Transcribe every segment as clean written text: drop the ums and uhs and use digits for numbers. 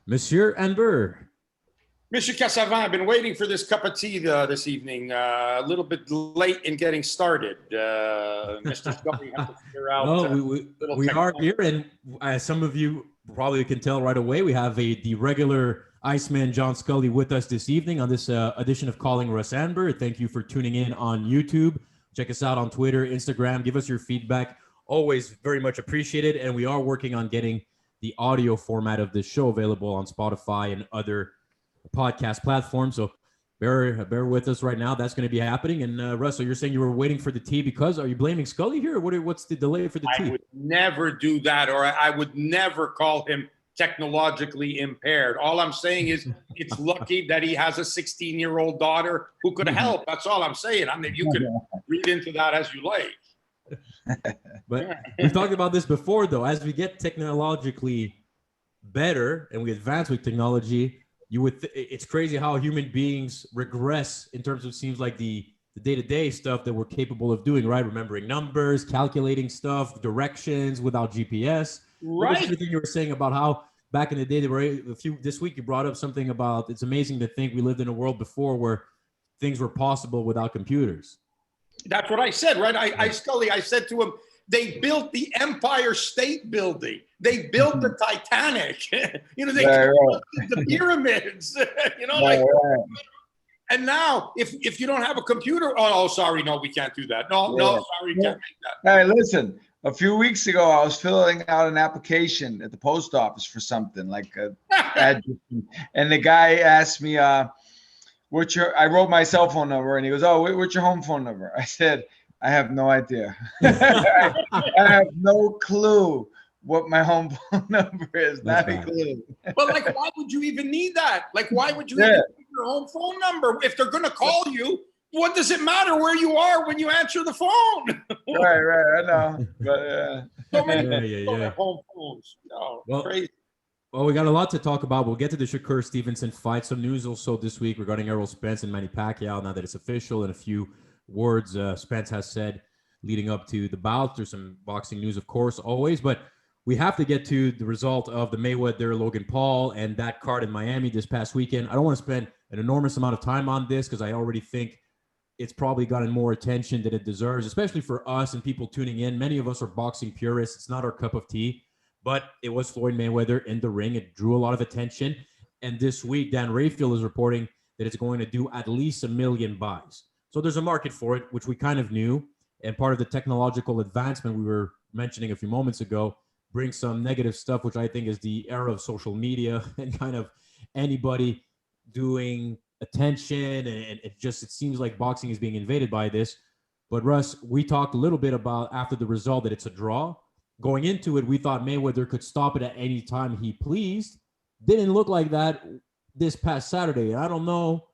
Monsieur Anber. Mr. Cassavant, I've been waiting for this cup of tea this evening. A little bit late in getting started. Mr. Scully had to figure out Well, little we are technology. here, and as some of you probably can tell right away, we have the regular Iceman John Scully with us this evening on this edition of Calling Russ Anber. Thank you for tuning in on YouTube. Check us out on Twitter, Instagram. Give us your feedback. Always very much appreciated. And we are working on getting the audio format of this show available on Spotify and other podcast platforms. So bear with us right now. That's going to be happening. And Russell, you're saying you were waiting for the tea because are you blaming Scully here? Or what's the delay for the tea? I would never do that, or I would never call him technologically impaired. All I'm saying is it's lucky that he has a 16-year-old daughter who could help. That's all I'm saying. I mean, you can read into that as you like. But we've talked about this before, though. As we get technologically better and we advance with technology, it's crazy how human beings regress in terms of seems like the day-to-day stuff that we're capable of doing, right? Remembering numbers, calculating stuff, directions without GPS. Right. Everything you were saying about how back in the day, this week you brought up something about it's amazing to think we lived in a world before where things were possible without computers. That's what I said, right? I said to him, they built the Empire State Building. They built the Titanic. They built the pyramids. And now, if you don't have a computer, sorry, no, we can't do that. No, sorry, we can't make that. Hey, listen. A few weeks ago, I was filling out an application at the post office for something like a and the guy asked me, I wrote my cell phone number, and he goes, "Oh, what's your home phone number?" I said, "I have no idea. I have no clue what my home phone number is. Not a clue." But why would you even need that? Why would you even need your home phone number if they're going to call you? What does it matter where you are when you answer the phone? Right. I know. But so many people have home phones. Crazy. Well, we got a lot to talk about. We'll get to the Shakur Stevenson fight. Some news also this week regarding Errol, Spence, and Manny Pacquiao. Now that it's official, and a few words Spence has said leading up to the bout. There's some boxing news, of course, always. But we have to get to the result of the Mayweather Logan Paul and that card in Miami this past weekend. I don't want to spend an enormous amount of time on this because I already think it's probably gotten more attention than it deserves, especially for us and people tuning in. Many of us are boxing purists. It's not our cup of tea, but it was Floyd Mayweather in the ring. It drew a lot of attention. And this week, Dan Rayfield is reporting that it's going to do at least 1 million buys. So there's a market for it, which we kind of knew. And part of the technological advancement we were mentioning a few moments ago brings some negative stuff, which I think is the era of social media and kind of anybody doing attention, and it seems like boxing is being invaded by this. But Russ, we talked a little bit about after the result that it's a draw. Going into it, we thought Mayweather could stop it at any time he pleased. Didn't look like that this past Saturday. I don't know,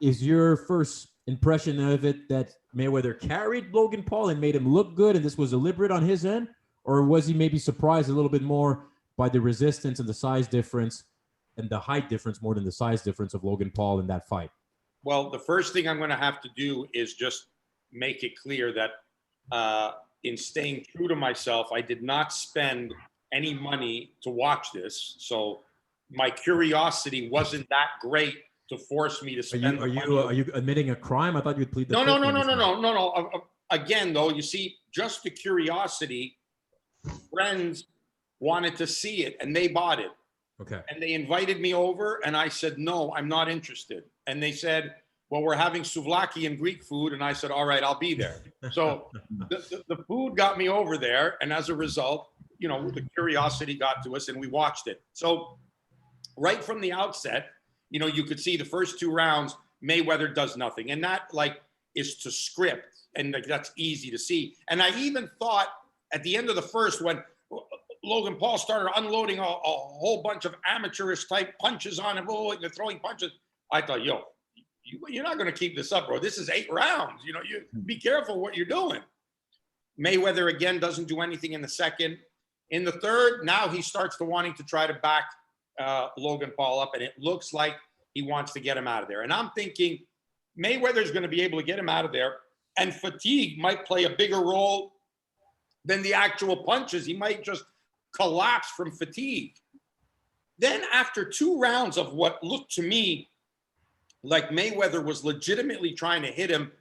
is your first impression of it that Mayweather carried Logan Paul and made him look good and this was deliberate on his end? Or was he maybe surprised a little bit more by the resistance and the size difference and the height difference more than the size difference of Logan Paul in that fight? Well, the first thing I'm going to have to do is just make it clear that in staying true to myself, I did not spend any money to watch this. So my curiosity wasn't that great to force me to spend Are you admitting a crime? I thought you'd plead the fifth. No. Again, though, you see, just the curiosity, friends wanted to see it and they bought it. Okay. And they invited me over and I said, no, I'm not interested. And they said, well, we're having souvlaki and Greek food. And I said, all right, I'll be there. So the food got me over there. And as a result, the curiosity got to us and we watched it. So right from the outset, you could see the first 2 rounds, Mayweather does nothing. And that is to script. And that's easy to see. And I even thought at the end of the first, when Logan Paul started unloading a whole bunch of amateurish type punches on him, and they're throwing punches, I thought, you're not going to keep this up, bro. This is 8 rounds. You be careful what you're doing. Mayweather, again, doesn't do anything in the second. In the third, now he starts to wanting to try to back Logan Paul up, and it looks like he wants to get him out of there. And I'm thinking Mayweather's going to be able to get him out of there, and fatigue might play a bigger role than the actual punches. He might just collapse from fatigue. Then after 2 rounds of what looked to me like Mayweather was legitimately trying to hit him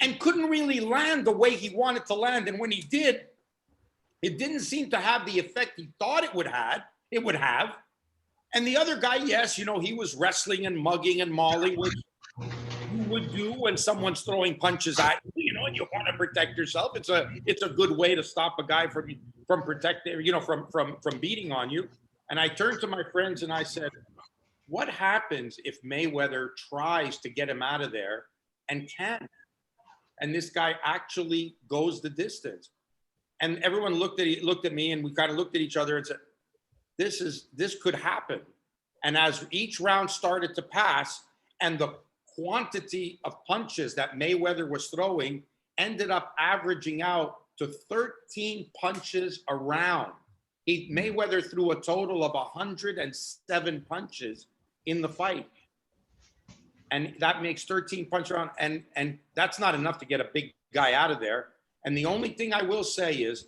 and couldn't really land the way he wanted to land. And when he did, it didn't seem to have the effect he thought it would have. And the other guy, yes, you know, he was wrestling and mugging and mauling, which you would do when someone's throwing punches at you, you know, and you want to protect yourself. It's a good way to stop a guy from protecting, you know, from beating on you. And I turned to my friends and I said, what happens if Mayweather tries to get him out of there and can't? And this guy actually goes the distance. And everyone looked at me, and we kind of looked at each other and said, this could happen. And as each round started to pass, and the quantity of punches that Mayweather was throwing ended up averaging out to 13 punches a round. Mayweather threw a total of 107 punches in the fight. And that makes 13 punches around. And that's not enough to get a big guy out of there. And the only thing I will say is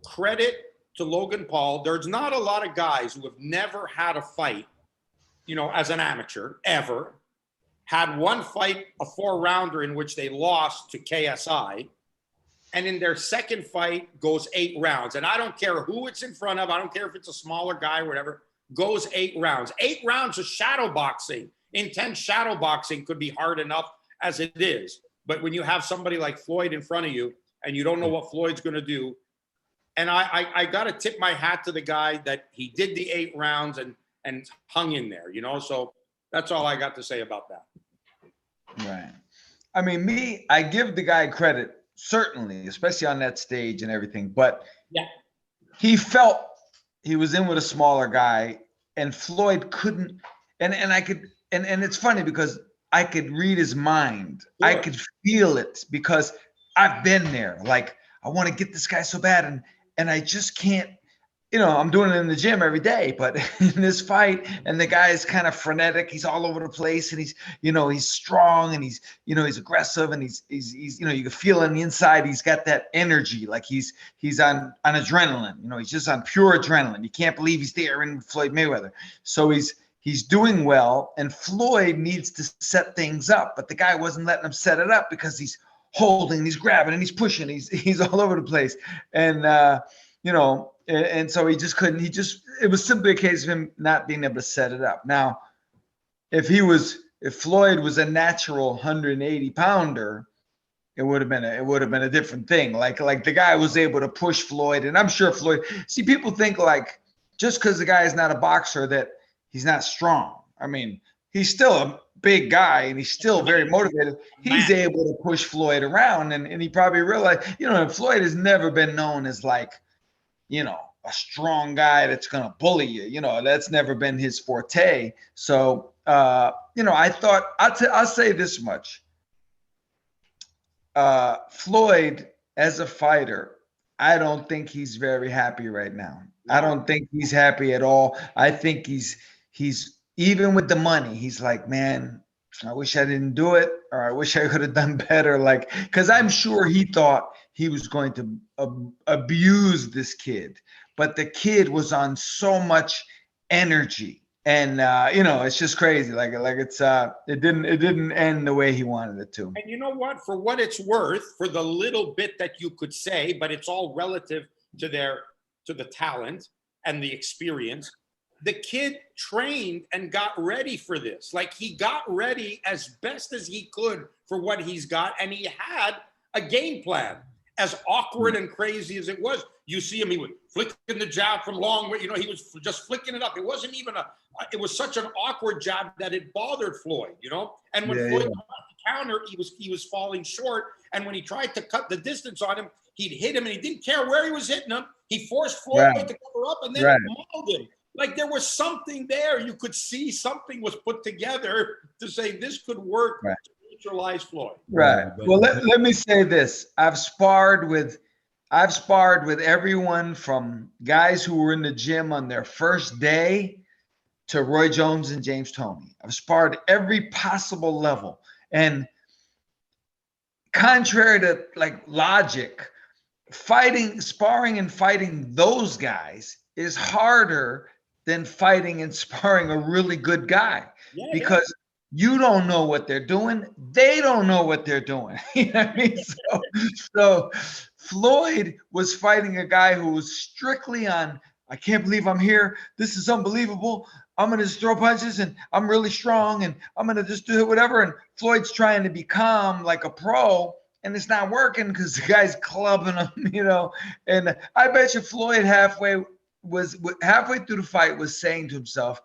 credit to Logan Paul. There's not a lot of guys who have never had a fight, you know, as an amateur, ever. Had one fight, a 4-rounder in which they lost to KSI. And in their second fight goes 8 rounds. And I don't care who it's in front of. I don't care if it's a smaller guy or whatever. Goes 8 rounds. 8 rounds of shadow boxing. Intense shadow boxing could be hard enough as it is. But when you have somebody like Floyd in front of you and you don't know what Floyd's going to do, and I got to tip my hat to the guy that he did the 8 rounds and hung in there, you know? So that's all I got to say about that. Right. I mean, I give the guy credit, certainly, especially on that stage and everything. But yeah, he felt he was in with a smaller guy, and Floyd couldn't. And I could. And it's funny because I could read his mind. Sure. I could feel it because I've been there. Like, I want to get this guy so bad, and I just can't. You know, I'm doing it in the gym every day, but in this fight, and the guy is kind of frenetic. He's all over the place, and he's, you know, he's strong, and he's, you know, he's aggressive, and he's, you know, you can feel on the inside. He's got that energy, like he's on adrenaline. You know, he's just on pure adrenaline. You can't believe he's there in Floyd Mayweather. So he's doing well, and Floyd needs to set things up, but the guy wasn't letting him set it up because he's holding, he's grabbing, and he's pushing. He's all over the place, and you know. And so he just couldn't, it was simply a case of him not being able to set it up. Now, if Floyd was a natural 180 pounder, it would have been a different thing. Like the guy was able to push Floyd, and I'm sure Floyd, see, people think like just because the guy is not a boxer that he's not strong. I mean, he's still a big guy and he's still very motivated. He's able to push Floyd around, and he probably realized, you know, Floyd has never been known as like, you know, a strong guy that's going to bully you. You know, that's never been his forte. So, you know, I thought, I'll say this much. Floyd, as a fighter, I don't think he's very happy right now. I don't think he's happy at all. I think he's even with the money, he's like, man, I wish I didn't do it, or I wish I could have done better. Like, because I'm sure he thought he was going to abuse this kid, but the kid was on so much energy, and you know, it's just crazy. Like it's it didn't end the way he wanted it to. And you know what? For what it's worth, for the little bit that you could say, but it's all relative to the talent and the experience. The kid trained and got ready for this. Like, he got ready as best as he could for what he's got, and he had a game plan. As awkward and crazy as it was, you see him, he was flicking the jab from long way. You know, he was just flicking it up. It wasn't even it was such an awkward jab that it bothered Floyd, you know? And when Floyd tried to counter, he was falling short. And when he tried to cut the distance on him, he'd hit him, and he didn't care where he was hitting him. He forced Floyd to cover up, and then mauled him. Like, there was something there. You could see something was put together to say this could work to neutralize Floyd. Right. Well, let me say this. I've sparred with everyone from guys who were in the gym on their first day to Roy Jones and James Toney. I've sparred every possible level. And contrary to like logic, sparring and fighting those guys is harder than fighting and sparring a really good guy, because you don't know what they're doing. They don't know what they're doing. You know what I mean? So Floyd was fighting a guy who was strictly on, I can't believe I'm here. This is unbelievable. I'm going to just throw punches and I'm really strong and I'm going to just do whatever. And Floyd's trying to be calm like a pro, and it's not working because the guy's clubbing him, you know. And I bet you Floyd halfway through the fight was saying to himself,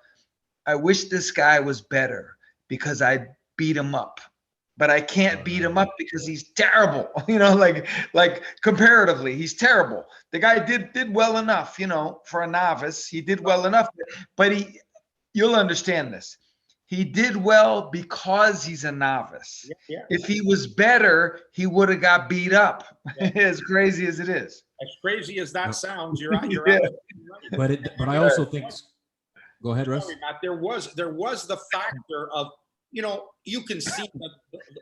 I wish this guy was better because I beat him up, but I can't beat him up because he's terrible. You know, like comparatively, he's terrible. The guy did well enough, you know, for a novice. He did well enough, but you'll understand this. He did well because he's a novice. If he was better, he would have got beat up. As crazy as it is. As crazy as that sounds, you're right. But I also think. Go ahead, Russ. Sorry, Matt, there was the factor of, you know, you can see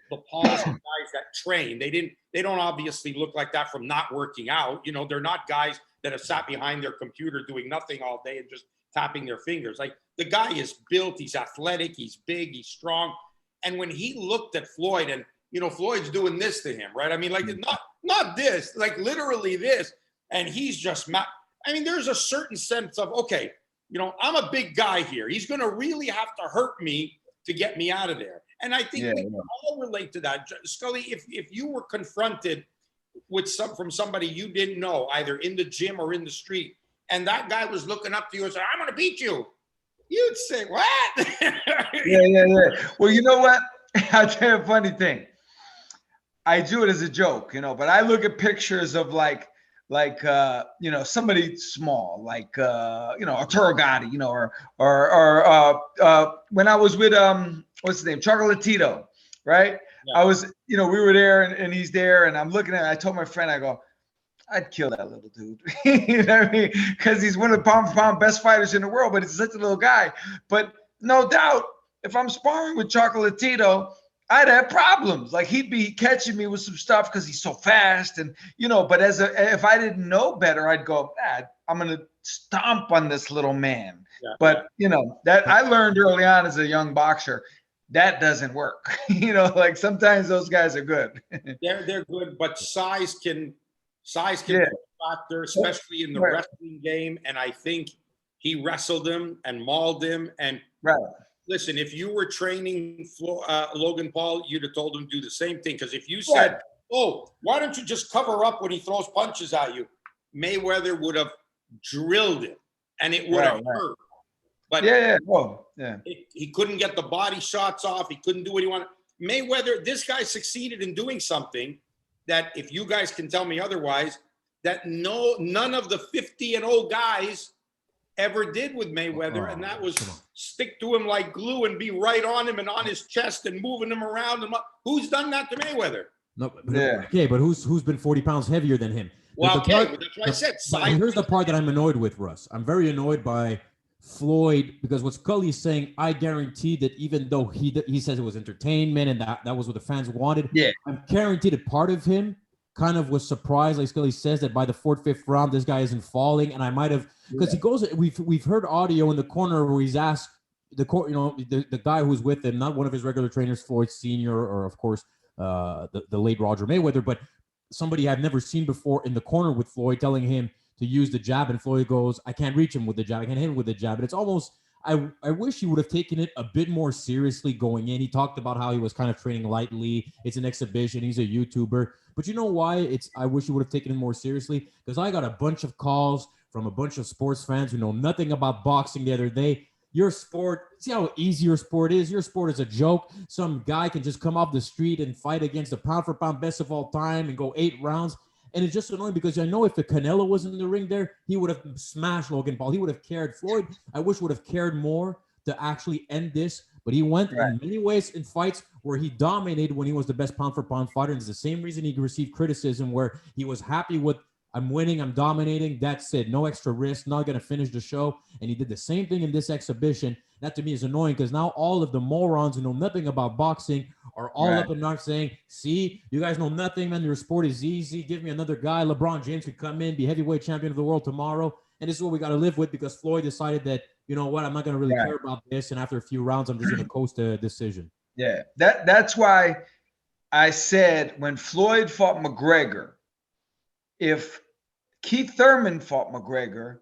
the Pauls and guys that train. They don't obviously look like that from not working out. You know, they're not guys that have sat behind their computer doing nothing all day and just tapping their fingers. Like, the guy is built, he's athletic, he's big, he's strong. And when he looked at Floyd, and, you know, Floyd's doing this to him, right? I mean, like, not this, like literally this. And he's just, I mean, there's a certain sense of, okay, you know, I'm a big guy here. He's going to really have to hurt me to get me out of there. And I think we can all relate to that. Scully, if you were confronted with from somebody you didn't know, either in the gym or in the street, and that guy was looking up to you and said, I'm going to beat you, you'd say, what? Yeah. Well, you know what? I'll tell you a funny thing. I do it as a joke, you know, but I look at pictures of like you know, somebody small, like you know, Arturo Gatti, you know, or when I was with what's his name, Chocolatito, right? I was, you know, we were there and he's there, and I'm looking at it. I told my friend, I go, I'd kill that little dude. You know what I mean? Because he's one of the pound for pound best fighters in the world, but he's such a little guy. But no doubt, if I'm sparring with Chocolatito, I'd have problems. Like, he'd be catching me with some stuff because he's so fast, and you know. But if I didn't know better, I'd go, I'm gonna stomp on this little man. But you know, that I learned early on as a young boxer, that doesn't work. You know, like sometimes those guys are good. They're good, but size can be a factor, especially in the wrestling game. And I think he wrestled him and mauled him. And listen, if you were training Logan Paul, you'd have told him to do the same thing. Because if you said, oh, why don't you just cover up when he throws punches at you? Mayweather would have drilled him, and it would have hurt. But he couldn't get the body shots off. He couldn't do what he wanted. Mayweather, this guy succeeded in doing something that, if you guys can tell me otherwise, that none of the 50-0 guys ever did with Mayweather, and that was stick to him like glue and be right on him and on his chest and moving him around. Who's done that to Mayweather? No, but who's been 40 pounds heavier than him? Well, that's what I said. Here's the part that I'm annoyed with, Russ. I'm very annoyed by Floyd, because what Scully is saying, I guarantee that even though he says it was entertainment and that was what the fans wanted, I'm guaranteed that part of him kind of was surprised, like Scully says, that by the 4th, 5th round, this guy isn't falling. And I might have, because he goes, we've heard audio in the corner where he's asked the guy who's with him, not one of his regular trainers, Floyd Sr., or of course the late Roger Mayweather, but somebody I've never seen before in the corner with Floyd, telling him to use the jab, and Floyd goes, I can't reach him with the jab, I can't hit him with the jab. And it's almost, I wish he would have taken it a bit more seriously going in. He talked about how he was kind of training lightly. It's an exhibition. He's a YouTuber. But you know why I wish he would have taken it more seriously? Because I got a bunch of calls from a bunch of sports fans who know nothing about boxing the other day. Your sport, see how easy your sport is? Your sport is a joke. Some guy can just come off the street and fight against the pound-for-pound best of all time and go 8 rounds. And it's just annoying because I know if the Canelo was in the ring there, he would have smashed Logan Paul. He would have cared. Floyd, I wish, would have cared more to actually end this. But he went in many ways in fights where he dominated when he was the best pound-for-pound fighter. And it's the same reason he received criticism, where he was happy with, I'm winning, I'm dominating, that's it. No extra risk, not going to finish the show. And he did the same thing in this exhibition. That to me is annoying, because now all of the morons who know nothing about boxing are all up and down saying, see, you guys know nothing, man. Your sport is easy. Give me another guy. LeBron James could come in, be heavyweight champion of the world tomorrow. and this is what we got to live with because Floyd decided that, you know what, I'm not going to really care about this, and after a few rounds, I'm just going to coast a decision. Yeah, that's why I said when Floyd fought McGregor, if Keith Thurman fought McGregor,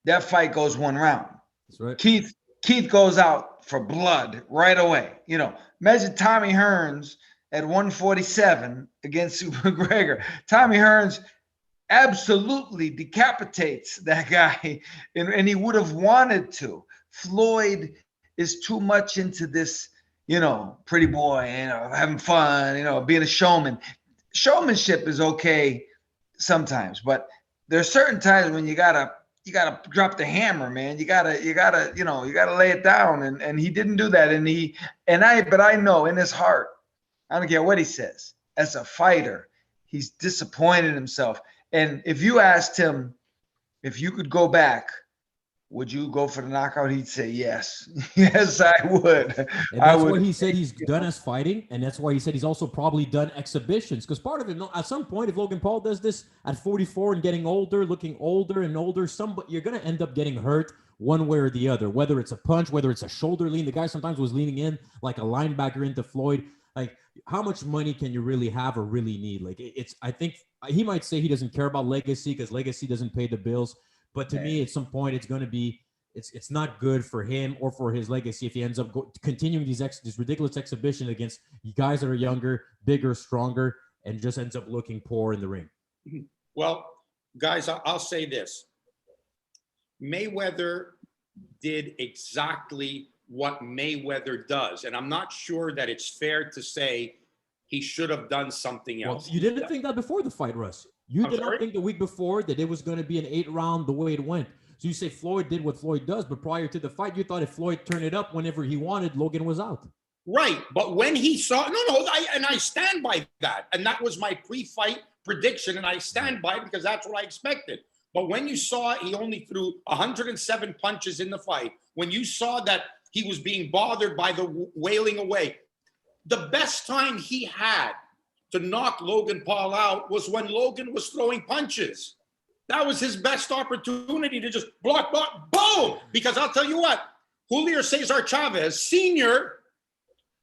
that fight goes 1 round. That's right. Keith goes out for blood right away. You know, imagine Tommy Hearns at 147 against McGregor. Tommy Hearns absolutely decapitates that guy, and he would have wanted to. Floyd is too much into this, you know, pretty boy, you know, having fun, you know, being a showman. Showmanship is okay sometimes, but there are certain times when you gotta drop the hammer, man. You gotta lay it down, and he didn't do that. But I know in his heart, I don't care what he says, as a fighter, he's disappointed in himself. And if you asked him if you could go back, would you go for the knockout? He'd say yes. Yes, I would. And that's what he said he's done as fighting, and that's why he said he's also probably done exhibitions. Because part of it, at some point, if Logan Paul does this at 44 and getting older, looking older and older, you're going to end up getting hurt one way or the other, whether it's a punch, whether it's a shoulder lean. The guy sometimes was leaning in like a linebacker into Floyd. Like, how much money can you really have or really need? Like, I think he might say he doesn't care about legacy because legacy doesn't pay the bills. But to me, at some point, it's going to be, it's not good for him or for his legacy if he ends up continuing these ridiculous exhibition against guys that are younger, bigger, stronger, and just ends up looking poor in the ring. Well, guys, I'll say this. Mayweather did exactly what Mayweather does. And I'm not sure that it's fair to say he should have done something else. Well, you didn't think that before the fight, Russ. You did not think the week before that it was going to be an 8-round the way it went. So you say Floyd did what Floyd does, but prior to the fight, you thought if Floyd turned it up whenever he wanted, Logan was out. Right. But when he saw, I stand by that. And that was my pre-fight prediction. And I stand by it because that's what I expected. But when you saw he only threw 107 punches in the fight, when you saw that he was being bothered by the wailing away, the best time he had to knock Logan Paul out was when Logan was throwing punches. That was his best opportunity to just block, boom! Because I'll tell you what, Julio Cesar Chavez Sr.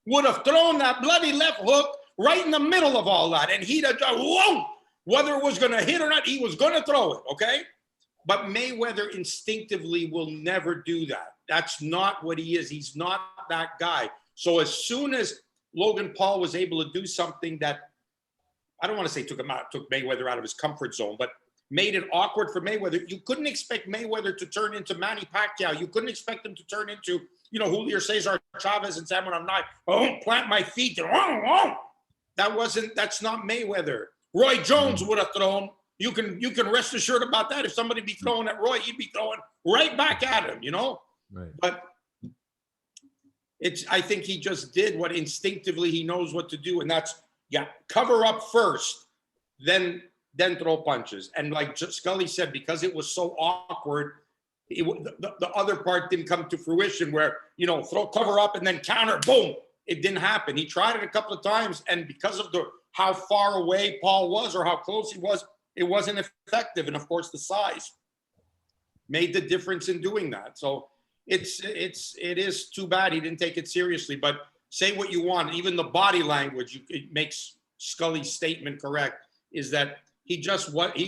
would have thrown that bloody left hook right in the middle of all that. And he'd have done, whoa! Whether it was going to hit or not, he was going to throw it, okay? But Mayweather instinctively will never do that. That's not what he is. He's not that guy. So as soon as Logan Paul was able to do something that, I don't want to say took Mayweather out of his comfort zone, but made it awkward for Mayweather. You couldn't expect Mayweather to turn into Manny Pacquiao. You couldn't expect him to turn into, Julio Cesar Chavez and say, when I'm not, plant my feet. That's not Mayweather. Roy Jones would have thrown. You can rest assured about that. If somebody be throwing at Roy, he'd be throwing right back at him, Right. But I think he just did what instinctively he knows what to do. And that's, cover up first, then throw punches. And like Scully said, because it was so awkward, the other part didn't come to fruition where, cover up and then counter, boom. It didn't happen. He tried it a couple of times. And because of how far away Paul was or how close he was, it wasn't effective. And of course, the size made the difference in doing that. So it is too bad he didn't take it seriously. But say what you want, even the body language, it makes Scully's statement correct, is that he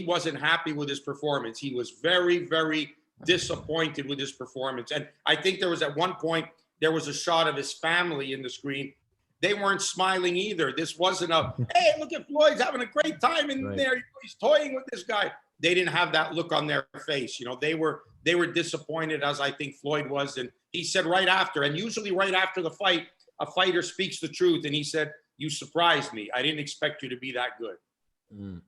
wasn't happy with his performance. He was very, very disappointed with his performance. And I think there was at one point, there was a shot of his family in the screen. They weren't smiling either. This wasn't hey, look at Floyd's having a great time in there. He's toying with this guy. They didn't have that look on their face. They were disappointed, as I think Floyd was. And he said right after, and usually right after the fight, a fighter speaks the truth. And he said, "You surprised me. I didn't expect you to be that good."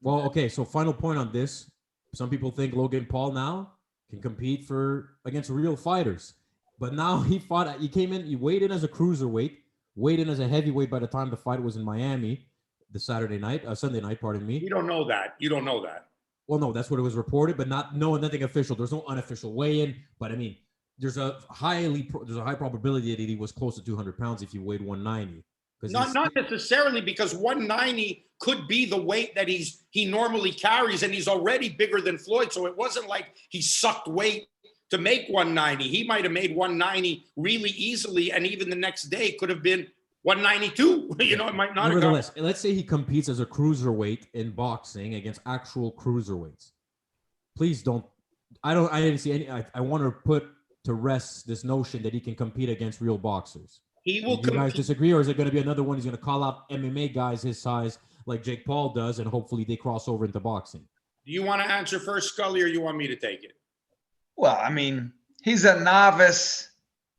Well, okay. So final point on this. Some people think Logan Paul now can compete against real fighters. But now he came in, he weighed in as a cruiserweight, weighed in as a heavyweight by the time the fight was in Miami, Sunday night, pardon me. You don't know that. Well, no, that's what it was reported, but nothing official. There's no unofficial weigh-in, but I mean, there's a high probability that he was close to 200 pounds if he weighed 190, Not necessarily, because 190 could be the weight that he normally carries, and he's already bigger than Floyd. So it wasn't like he sucked weight to make 190. He might have made 190 really easily, and even the next day could have been 192. You know, it might not. Nevertheless, let's say he competes as a cruiserweight in boxing against actual cruiserweights. Please don't. I didn't see any. I want to put to rest this notion that he can compete against real boxers. He will. Do you guys disagree, or is it going to be another one? He's going to call out MMA guys his size, like Jake Paul does, and hopefully they cross over into boxing. Do you want to answer first, Scully, or you want me to take it? Well, I mean, he's a novice.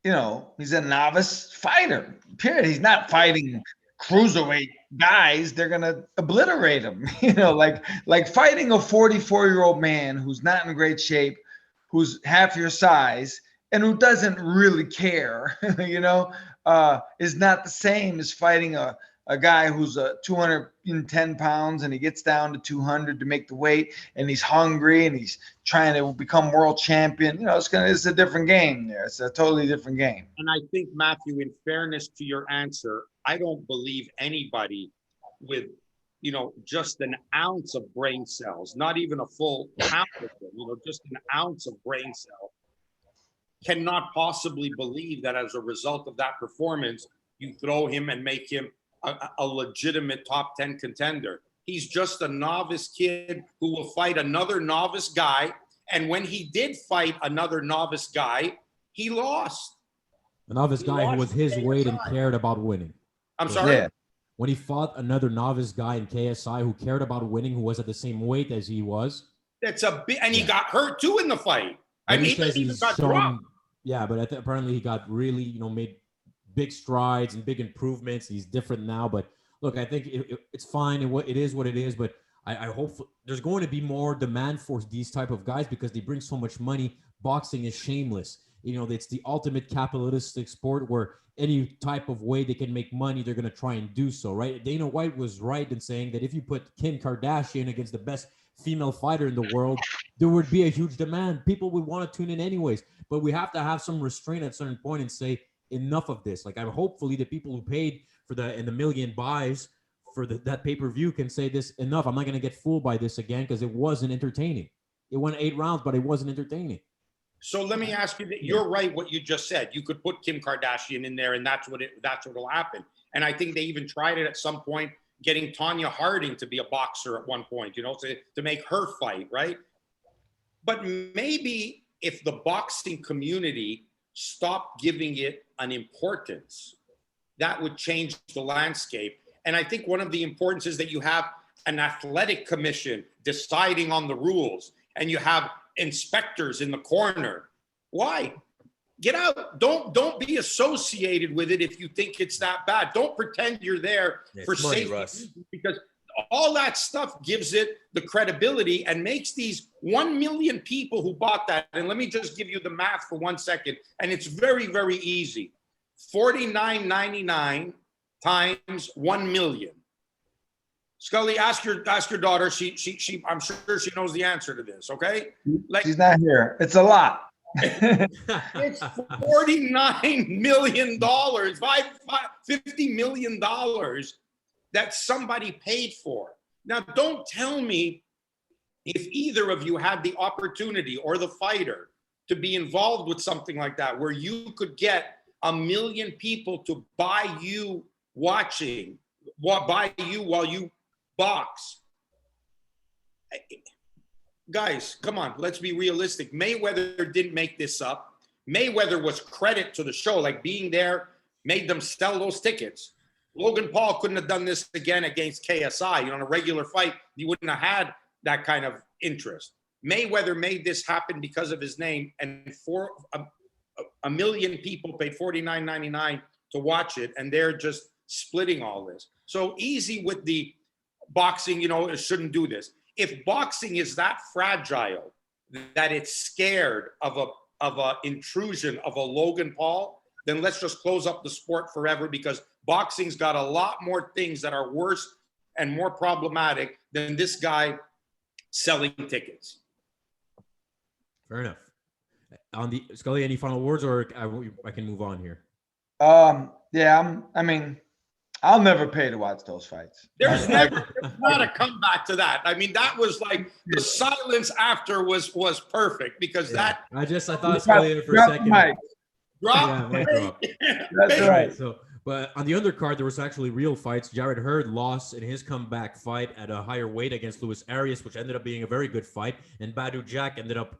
You know, he's a novice fighter. Period. He's not fighting cruiserweight guys. They're gonna obliterate him. You know, like fighting a 44-year-old man who's not in great shape, who's half your size, and who doesn't really care. You know. Is not the same as fighting a guy who's 210 pounds and he gets down to 200 to make the weight, and he's hungry and he's trying to become world champion. You know, it's a different game there. It's a totally different game. And I think, Matthew, in fairness to your answer, I don't believe anybody with, you know, just an ounce of brain cells, not even a full pound of them, you know, just an ounce of brain cell, cannot possibly believe that as a result of that performance, you throw him and make him a legitimate top 10 contender. He's just a novice kid who will fight another novice guy. And when he did fight another novice guy, he lost. A novice guy who was his weight and cared about winning. I'm sorry? Yeah. When he fought another novice guy in KSI who cared about winning, who was at the same weight as he was. That's a bit, and he got hurt too in the fight. I mean, he even got dropped. Yeah, but apparently he got really, you know, made big strides and big improvements. He's different now. But look, I think it's fine. And it is what it is. But I hope there's going to be more demand for these type of guys because they bring so much money. Boxing is shameless. You know, it's the ultimate capitalistic sport where any type of way they can make money, they're going to try and do so, right? Dana White was right in saying that if you put Kim Kardashian against the best female fighter in the world, there would be a huge demand. People would want to tune in anyways. But we have to have some restraint at a certain point and say enough of this. Like, hopefully the people who paid for the million buys for that pay-per-view can say this enough. I'm not going to get fooled by this again because it wasn't entertaining. It went 8 rounds, but it wasn't entertaining. So let me ask you that you're right what you just said. You could put Kim Kardashian in there, and that's what'll happen. And I think they even tried it at some point, getting Tonya Harding to be a boxer at one point, you know, to make her fight, right? But maybe if the boxing community stopped giving it an importance, that would change the landscape. And I think one of the importance is that you have an athletic commission deciding on the rules, and you have inspectors in the corner. Why? Get out. Don't be associated with it if you think it's that bad. Don't pretend you're there for safety, Russ. Because all that stuff gives it the credibility and makes these 1 million people who bought that. And let me just give you the math for 1 second. And it's very, very easy. $49.99 times 1 million. Scully, ask your daughter. She I'm sure she knows the answer to this. Okay, like, she's not here. It's a lot. It's $49 million, $50 million that somebody paid for. Now, don't tell me if either of you had the opportunity or the fighter to be involved with something like that, where you could get 1 million people to buy you while you box. Guys, come on, let's be realistic. Mayweather didn't make this up. Mayweather was credit to the show, like being there made them sell those tickets. Logan Paul couldn't have done this again against KSI. You know, in a regular fight, he wouldn't have had that kind of interest. Mayweather made this happen because of his name, and for a million people paid $49.99 to watch it, and they're just splitting all this. So easy with the boxing, you know, it shouldn't do this. If boxing is that fragile that it's scared of a intrusion of a Logan Paul, then let's just close up the sport forever, because boxing's got a lot more things that are worse and more problematic than this guy selling tickets. Fair enough. Scully, any final words, or I can move on here? Yeah, I'll never pay to watch those fights. There's not a comeback to that. I mean, that was like the silence after was perfect because that. I thought Scully for a second. Drop. That's right. So, but on the undercard, there was actually real fights. Jarrett Hurd lost in his comeback fight at a higher weight against Luis Arias, which ended up being a very good fight. And Badou Jack ended up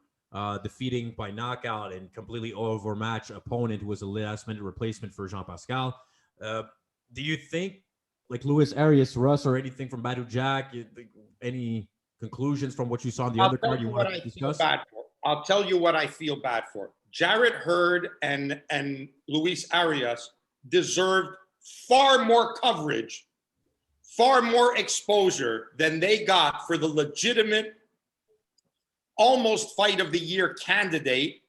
defeating by knockout and completely overmatched opponent who was a last-minute replacement for Jean Pascal. Do you think, like Luis Arias, Russ, or anything from Badou Jack, any conclusions from what you saw on the undercard you want to discuss? I'll tell you what I feel bad for. Jarrett Hurd and Luis Arias deserved far more coverage, far more exposure than they got for the legitimate, almost fight of the year candidate.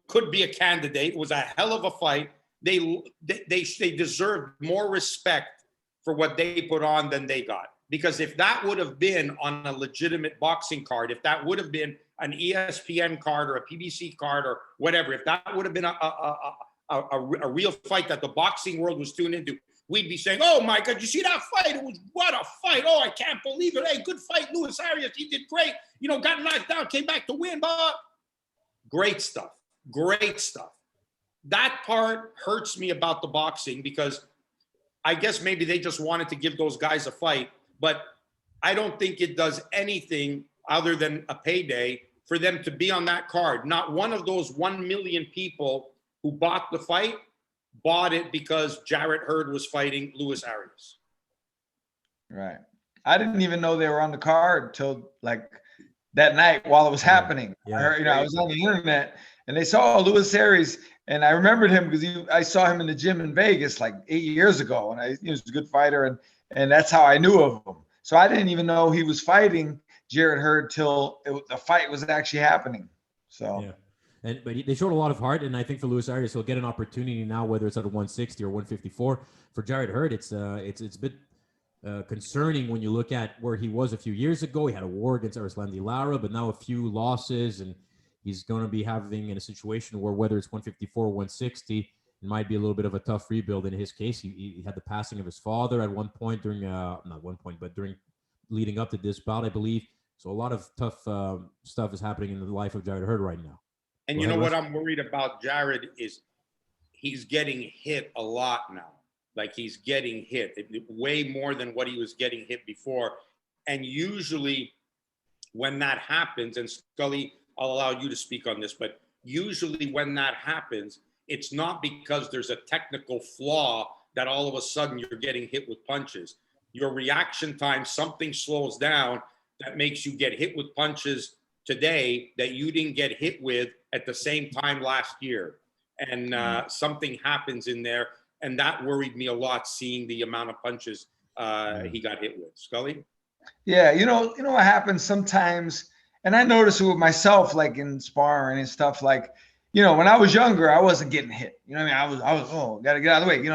Could be a candidate. It was a hell of a fight. They deserved more respect for what they put on than they got. Because if that would have been on a legitimate boxing card, if that would have been an ESPN card or a PBC card or whatever, if that would have been a real fight that the boxing world was tuned into, we'd be saying, oh my God, you see that fight? It was, what a fight. Oh, I can't believe it. Hey, good fight, Luis Arias. He did great. Got knocked down, came back to win. But great stuff. Great stuff. That part hurts me about the boxing because I guess maybe they just wanted to give those guys a fight, but I don't think it does anything other than a payday for them to be on that card. Not one of those 1 million people who bought the fight bought it because Jarrett Hurd was fighting Luis Arias. Right. I didn't even know they were on the card till like that night while it was happening. Yeah. I heard, I was on the internet and they saw Luis Arias, and I remembered him because I saw him in the gym in Vegas like 8 years ago, and he was a good fighter, and that's how I knew of him. So I didn't even know he was fighting Jarrett Hurd till the fight was actually happening. So yeah. But they showed a lot of heart, and I think for Luis Arias, he'll get an opportunity now, whether it's at 160 or 154. For Jarrett Hurd, it's a bit concerning when you look at where he was a few years ago. He had a war against Erislandy Lara, but now a few losses, and he's going to be having in a situation where whether it's 154 or 160, it might be a little bit of a tough rebuild. In his case, he had the passing of his father at one point during, not one point, but during leading up to this bout, I believe. So a lot of tough stuff is happening in the life of Jarrett Hurd right now. And you know what I'm worried about Jarrett is he's getting hit a lot now. Like he's getting hit way more than what he was getting hit before. And usually when that happens, and Scully, I'll allow you to speak on this, but usually when that happens, it's not because there's a technical flaw that all of a sudden you're getting hit with punches. Your reaction time, something slows down that makes you get hit with punches today that you didn't get hit with at the same time last year. And something happens in there. And that worried me a lot, seeing the amount of punches he got hit with. Scully? Yeah, you know what happens sometimes, and I notice it with myself, like in sparring and stuff, like, when I was younger, I wasn't getting hit. I mean, I was, got to get out of the way,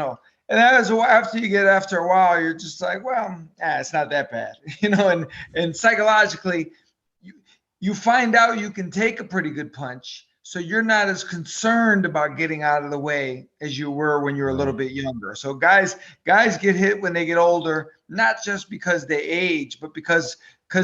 And after a while, you're just like, well, it's not that bad, and psychologically, you find out you can take a pretty good punch. So you're not as concerned about getting out of the way as you were when you were a little bit younger. So guys get hit when they get older, not just because they age, but because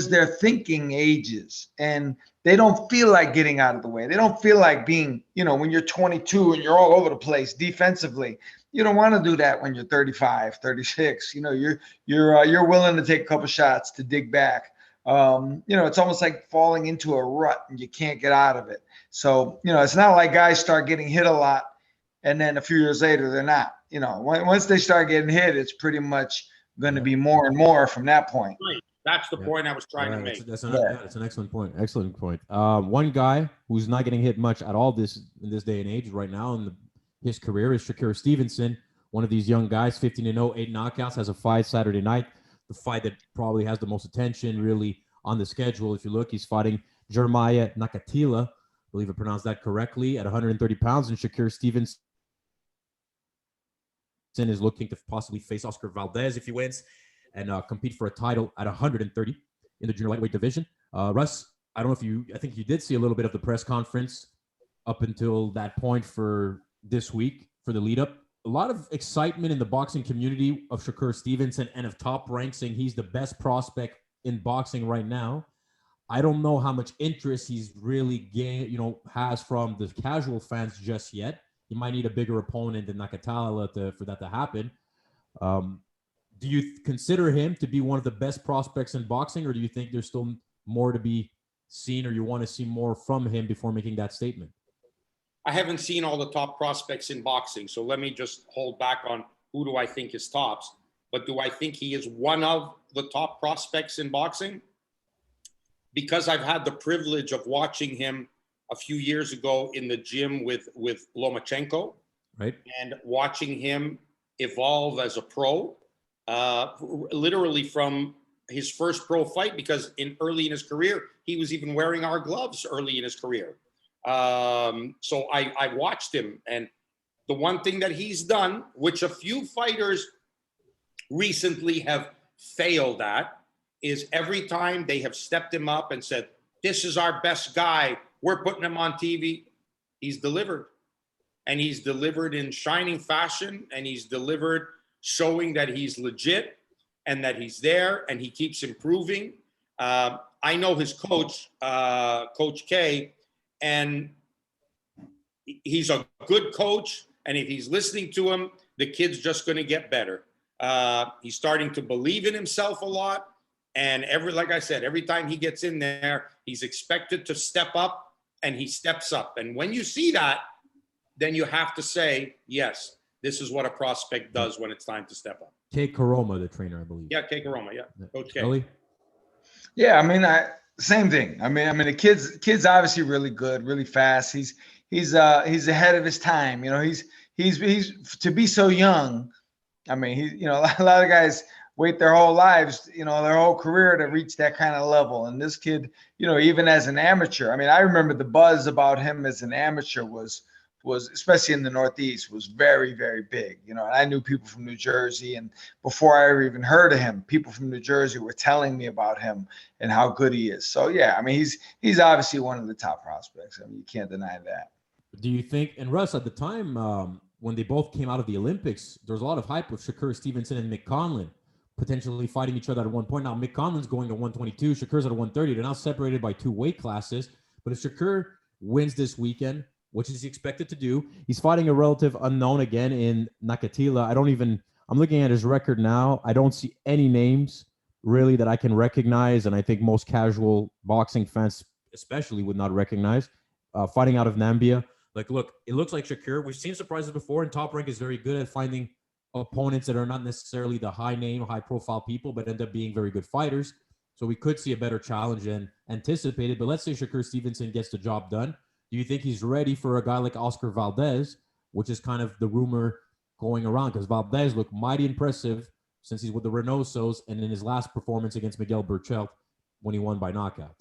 their thinking ages and they don't feel like getting out of the way. They don't feel like being, when you're 22 and you're all over the place defensively. You don't want to do that when you're 35, 36. You're willing to take a couple shots to dig back. It's almost like falling into a rut and you can't get out of it. So, it's not like guys start getting hit a lot and then a few years later they're not. Once they start getting hit, it's pretty much going to be more and more from that point. Right. That's the point I was trying to make. That's an excellent point. Excellent point. One guy who's not getting hit much at all in this day and age right now in his career is Shakur Stevenson, one of these young guys, 15-0, 8 knockouts, has a fight Saturday night. The fight that probably has the most attention really on the schedule. If you look, he's fighting Jeremiah Nakatila, I believe I pronounced that correctly, at 130 pounds. And Shakur Stevenson is looking to possibly face Oscar Valdez if he wins and compete for a title at 130 in the junior lightweight division. Russ, I think you did see a little bit of the press conference up until that point for this week for the lead up a lot of excitement in the boxing community of Shakur Stevenson and of Top Rank saying he's the best prospect in boxing right now. I don't know how much interest he's really has from the casual fans just yet. He might need a bigger opponent than Nakatala for that to happen. Do you consider him to be one of the best prospects in boxing, or do you think there's still more to be seen, or you want to see more from him before making that statement? I haven't seen all the top prospects in boxing, so let me just hold back on who do I think is tops. But do I think he is one of the top prospects in boxing? Because I've had the privilege of watching him a few years ago in the gym with Lomachenko, right, and watching him evolve as a pro, literally from his first pro fight, because early in his career, he was even wearing our gloves early in his career. So I watched him, and the one thing that he's done, which a few fighters recently have failed at, is every time they have stepped him up and said, this is our best guy, we're putting him on TV, he's delivered. And he's delivered in shining fashion, and he's delivered showing that he's legit and that he's there and he keeps improving. I know his coach, Coach K, and he's a good coach. And if he's listening to him, the kid's just going to get better. He's starting to believe in himself a lot. And like I said, every time he gets in there, he's expected to step up, and he steps up. And when you see that, then you have to say, yes, this is what a prospect does when it's time to step up. K. Karoma, the trainer, I believe. Yeah, K. Karoma, yeah. Coach K. Really? Yeah, I mean, same thing. I mean, the kid's obviously really good, really fast. He's ahead of his time. You know, he's to be so young. I mean, a lot of guys wait their whole lives, their whole career to reach that kind of level. And this kid, even as an amateur, I mean, I remember the buzz about him as an amateur was especially in the Northeast, was very, very big. I knew people from New Jersey, and before I ever even heard of him, people from New Jersey were telling me about him and how good he is. So yeah, I mean, he's obviously one of the top prospects. I mean, you can't deny that. Do you think, and Russ, at the time when they both came out of the Olympics, there was a lot of hype with Shakur Stevenson and Mick Conlan potentially fighting each other at one point. Now Mick Conlan's going to 122, Shakur's at 130. They're now separated by 2 weight classes. But if Shakur wins this weekend, which is expected to do, he's fighting a relative unknown again in Nakatila. I'm looking at his record now. I don't see any names really that I can recognize, and I think most casual boxing fans especially would not recognize. Fighting out of Nambia. Look, it looks like Shakur. We've seen surprises before, and Top Rank is very good at finding opponents that are not necessarily the high-name, high-profile people, but end up being very good fighters. So we could see a better challenge than anticipated. But let's say Shakur Stevenson gets the job done. Do you think he's ready for a guy like Oscar Valdez, which is kind of the rumor going around? Because Valdez looked mighty impressive since he's with the Reynosos and in his last performance against Miguel Burchelt when he won by knockout.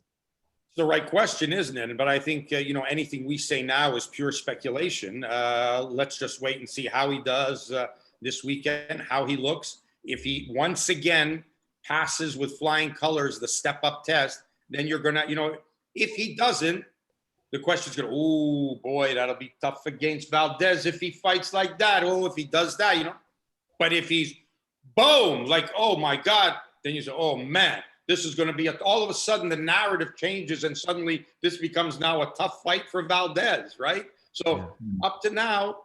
It's the right question, isn't it? But I think, anything we say now is pure speculation. Let's just wait and see how he does this weekend, how he looks. If he once again passes with flying colors the step-up test, then you're going to, if he doesn't, the question's going to, oh, boy, that'll be tough against Valdez if he fights like that. Oh, if he does that, But if he's, boom, oh, my God, then you say, oh, man, this is going to be, all of a sudden the narrative changes, and suddenly this becomes now a tough fight for Valdez, right? So up to now,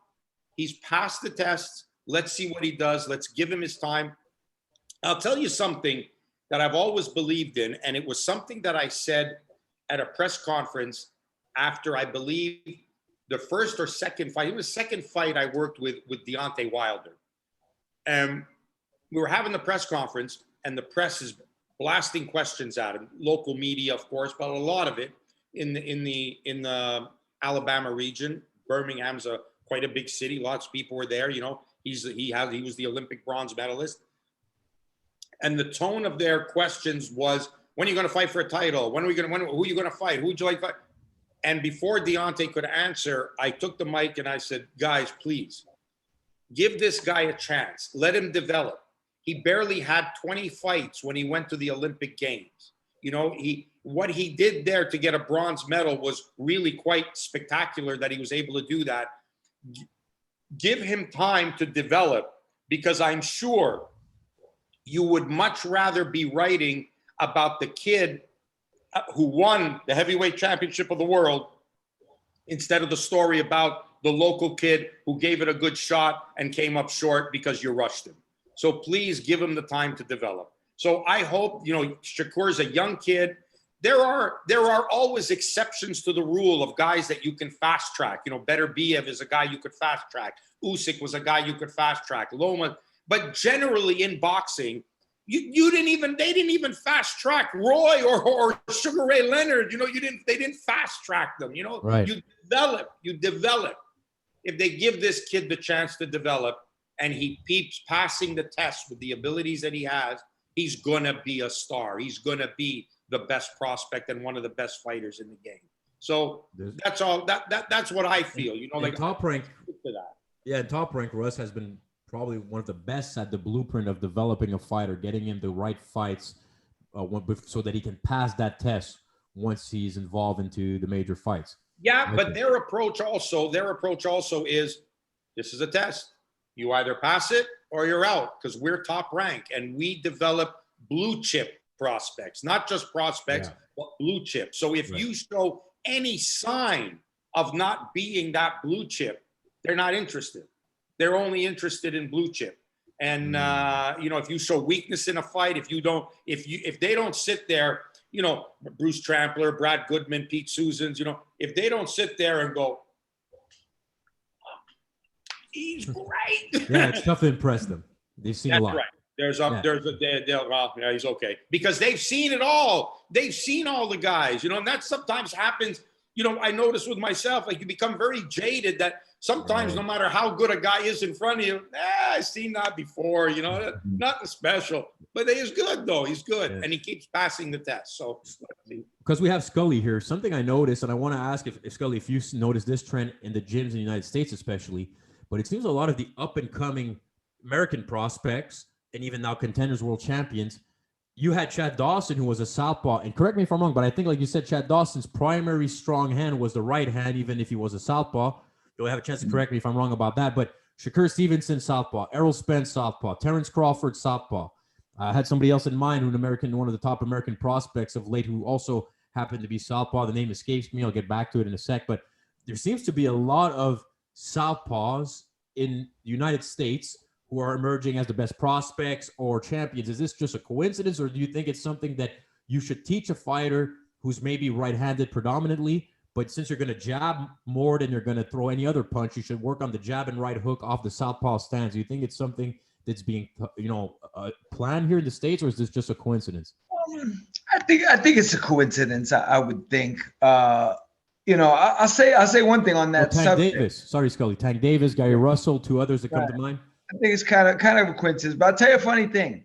he's passed the tests. Let's see what he does. Let's give him his time. I'll tell you something that I've always believed in, and it was something that I said at a press conference after, I believe, the first or second fight. It was the second fight I worked with Deontay Wilder. And we were having the press conference, and the press is blasting questions at him. Local media, of course, but a lot of it in the Alabama region. Birmingham's quite a big city. Lots of people were there. He was the Olympic bronze medalist. And the tone of their questions was, when are you going to fight for a title? Who are you going to fight? Who would you like to fight? And before Deontay could answer, I took the mic and I said, guys, please give this guy a chance. Let him develop. He barely had 20 fights when he went to the Olympic Games. What he did there to get a bronze medal was really quite spectacular that he was able to do that. give him time to develop, because I'm sure you would much rather be writing about the kid who won the heavyweight championship of the world instead of the story about the local kid who gave it a good shot and came up short because you rushed him. So please give him the time to develop. So I hope, Shakur's a young kid. There are always exceptions to the rule of guys that you can fast track. Better Biev is a guy you could fast track. Usyk was a guy you could fast track. Loma. But generally in boxing, they didn't even fast track Roy or Sugar Ray Leonard. They didn't fast track them. Right. You develop. If they give this kid the chance to develop and he keeps passing the test with the abilities that he has, he's gonna be a star. He's gonna be the best prospect and one of the best fighters in the game. So that's all. That's what I feel. Top Rank. Yeah, Top Rank, Russ has been probably one of the best at the blueprint of developing a fighter, getting in the right fights, so that he can pass that test once he's involved into the major fights. Yeah, but their approach also is, this is a test. You either pass it or you're out, because we're Top Rank and we develop blue chip prospects, not just prospects, but blue chip. So if you show any sign of not being that blue chip, they're not interested. They're only interested in blue chip. And if you show weakness in a fight, if they don't sit there, Bruce Trampler, Brad Goodman, Pete Susans, if they don't sit there and go, he's great. Yeah, it's tough to impress them. They've seen a lot. That's right. He's okay. Because they've seen it all. They've seen all the guys, and that sometimes happens. I notice with myself, like, you become very jaded that sometimes no matter how good a guy is in front of you, I've seen that before, nothing special. But he's good, though. He's good. Yeah. And he keeps passing the test. So, because we have Scully here, something I noticed, and I want to ask if Scully, if you notice this trend in the gyms in the United States especially, but it seems a lot of the up-and-coming American prospects and even now contenders, world champions, you had Chad Dawson, who was a southpaw, and correct me if I'm wrong, but I think, like you said, Chad Dawson's primary strong hand was the right hand, even if he was a southpaw. You'll have a chance to correct me if I'm wrong about that. But Shakur Stevenson, southpaw. Errol Spence, southpaw. Terrence Crawford, southpaw. I had somebody else in mind, one of the top American prospects of late, who also happened to be southpaw. The name escapes me. I'll get back to it in a sec. But there seems to be a lot of southpaws in the United States who are emerging as the best prospects or champions. Is this just a coincidence, or do you think it's something that you should teach a fighter who's maybe right-handed predominantly, but since you're going to jab more than you're going to throw any other punch, you should work on the jab and right hook off the southpaw stance? Do you think it's something that's being, planned here in the States, or is this just a coincidence? I think it's a coincidence. I would think. I'll say one thing on that subject. Davis. Sorry, Scully. Tank Davis, Gary Russell, two others that come to mind. I think it's kind of a coincidence, but I'll tell you a funny thing.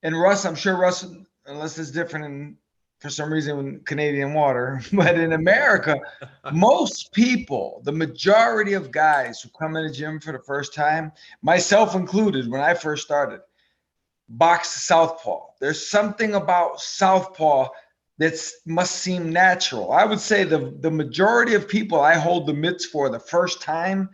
And Russ, I'm sure Russ, unless it's different for some reason in Canadian water, but in America, most people, the majority of guys who come in the gym for the first time, myself included, when I first started, box southpaw. There's something about southpaw that must seem natural. I would say the majority of people I hold the mitts for the first time